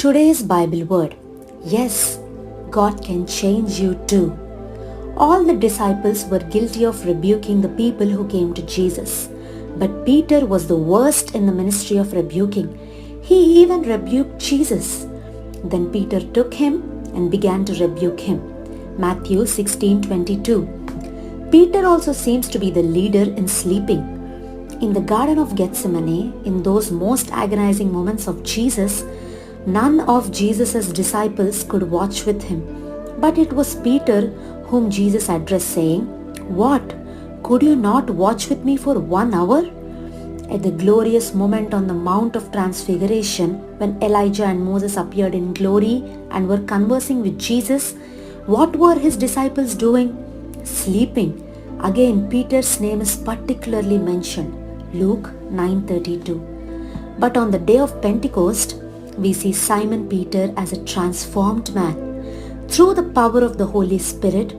Today's Bible word. Yes, God can change you too. All the disciples were guilty of rebuking the people who came to Jesus. But Peter was the worst in the ministry of rebuking. He even rebuked Jesus. Then Peter took him and began to rebuke him. Matthew 16:22. Peter also seems to be the leader in sleeping. In the Garden of Gethsemane, in those most agonizing moments of Jesus, none of Jesus' disciples could watch with him. But it was Peter whom Jesus addressed, saying, "What? Could you not watch with me for 1 hour?" At the glorious moment on the Mount of Transfiguration, when Elijah and Moses appeared in glory and were conversing with Jesus, what were his disciples doing? Sleeping. Again, Peter's name is particularly mentioned. Luke 9:32. But on the day of Pentecost, we see Simon Peter as a transformed man. Through the power of the Holy Spirit,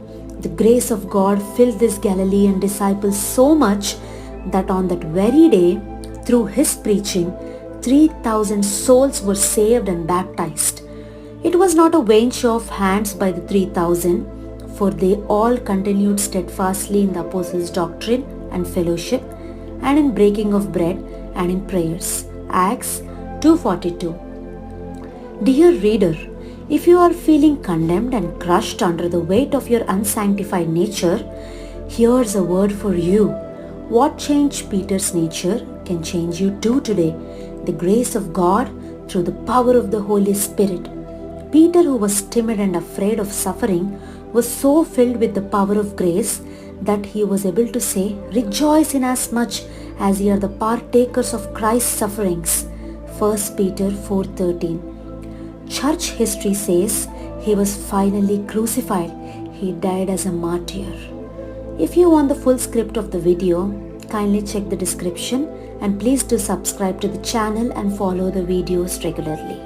the grace of God filled this Galilean disciple so much that on that very day, through his preaching, 3,000 souls were saved and baptized. It was not a vain show of hands by the 3,000, for they all continued steadfastly in the apostles' doctrine and fellowship, and in breaking of bread and in prayers. Acts 2:42. Dear reader, if you are feeling condemned and crushed under the weight of your unsanctified nature, here's a word for you. What changed Peter's nature can change you too today. The grace of God through the power of the Holy Spirit. Peter, who was timid and afraid of suffering, was so filled with the power of grace that he was able to say, "Rejoice inasmuch as ye are the partakers of Christ's sufferings." 1 Peter 4:13. Church history says he was finally crucified. He died as a martyr. If you want the full script of the video, kindly check the description and please do subscribe to the channel and follow the videos regularly.